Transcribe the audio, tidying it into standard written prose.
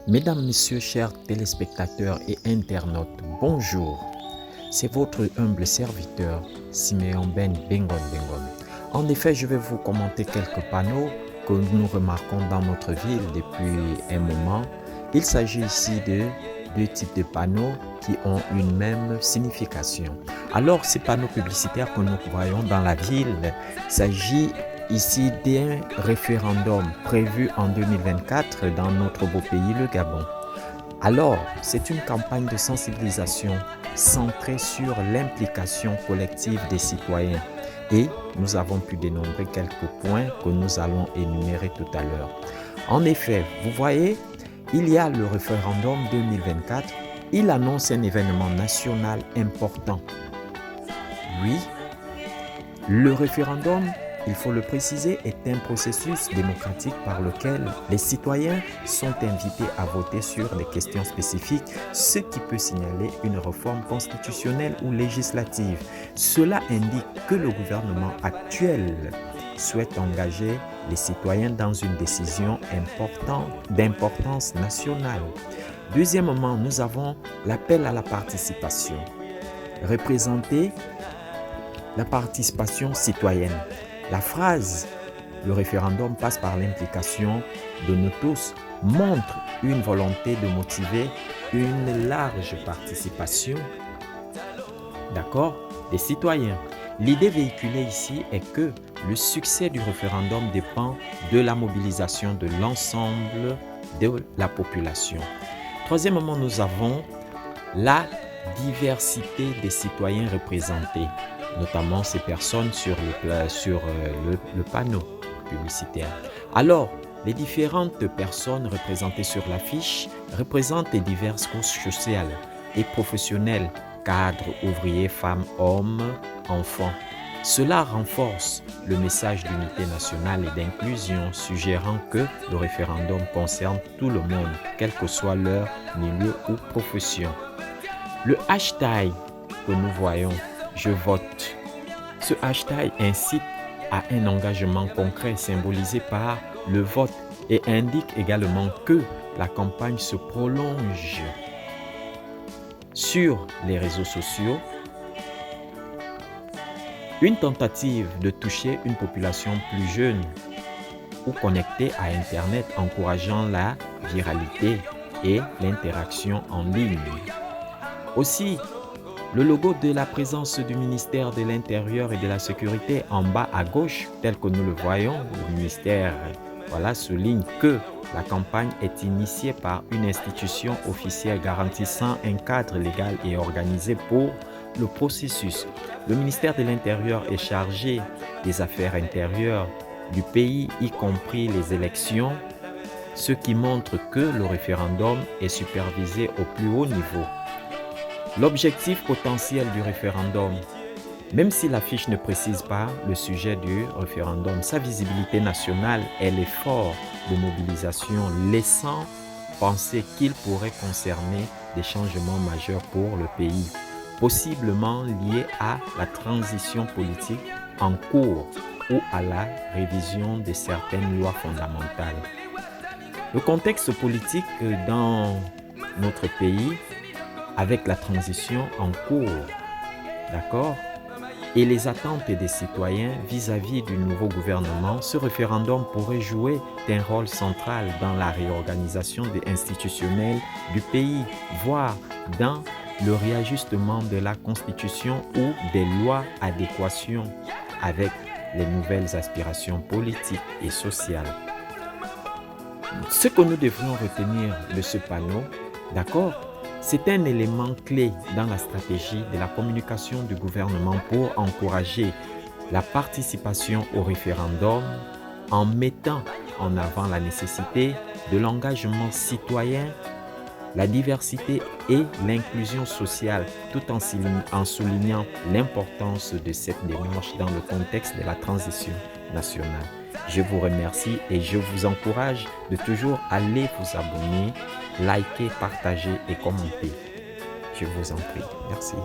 Mesdames, Messieurs, chers téléspectateurs et internautes, bonjour. C'est votre humble serviteur, Siméon Ben Bengon Bengon. En effet, je vais vous commenter quelques panneaux que nous remarquons dans notre ville depuis un moment. Il s'agit ici de deux types de panneaux qui ont une même signification. Alors, ces panneaux publicitaires que nous voyons dans la ville, il s'agit ici d'un référendum prévu en 2024 dans notre beau pays, le Gabon. Alors, c'est une campagne de sensibilisation centrée sur l'implication collective des citoyens. Et nous avons pu dénombrer quelques points que nous allons énumérer tout à l'heure. En effet, vous voyez, il y a le référendum 2024. Il annonce un événement national important. Oui, le référendum, il faut le préciser, est un processus démocratique par lequel les citoyens sont invités à voter sur des questions spécifiques, ce qui peut signaler une réforme constitutionnelle ou législative. Cela indique que le gouvernement actuel souhaite engager les citoyens dans une décision d'importance nationale. Deuxièmement, nous avons l'appel à la participation. Représenter la participation citoyenne. La phrase « le référendum passe par l'implication de nous tous » montre une volonté de motiver une large participation, d'accord, des citoyens. L'idée véhiculée ici est que le succès du référendum dépend de la mobilisation de l'ensemble de la population. Troisièmement, nous avons la diversité des citoyens représentés, notamment ces personnes sur le panneau publicitaire. Alors, les différentes personnes représentées sur l'affiche représentent les diverses couches sociales et professionnelles, cadres, ouvriers, femmes, hommes, enfants. Cela renforce le message d'unité nationale et d'inclusion, suggérant que le référendum concerne tout le monde, quel que soit leur milieu ou profession. Le hashtag que nous voyons, je vote. Ce hashtag incite à un engagement concret symbolisé par le vote et indique également que la campagne se prolonge sur les réseaux sociaux. Une tentative de toucher une population plus jeune ou connectée à Internet, encourageant la viralité et l'interaction en ligne. Aussi, le logo de la présence du ministère de l'Intérieur et de la Sécurité en bas à gauche, tel que nous le voyons, le ministère souligne que la campagne est initiée par une institution officielle garantissant un cadre légal et organisé pour le processus. Le ministère de l'Intérieur est chargé des affaires intérieures du pays, y compris les élections, ce qui montre que le référendum est supervisé au plus haut niveau. L'objectif potentiel du référendum, même si l'affiche ne précise pas le sujet du référendum, sa visibilité nationale est l'effort de mobilisation, laissant penser qu'il pourrait concerner des changements majeurs pour le pays, possiblement liés à la transition politique en cours ou à la révision de certaines lois fondamentales. Le contexte politique dans notre pays, avec la transition en cours, d'accord, et les attentes des citoyens vis-à-vis du nouveau gouvernement, ce référendum pourrait jouer un rôle central dans la réorganisation institutionnelle du pays, voire dans le réajustement de la Constitution ou des lois adéquation avec les nouvelles aspirations politiques et sociales. Ce que nous devrions retenir de ce panneau, d'accord, c'est un élément clé dans la stratégie de la communication du gouvernement pour encourager la participation au référendum en mettant en avant la nécessité de l'engagement citoyen, la diversité et l'inclusion sociale, tout en soulignant l'importance de cette démarche dans le contexte de la transition nationale. Je vous remercie et je vous encourage de toujours aller vous abonner, liker, partager et commenter. Je vous en prie. Merci.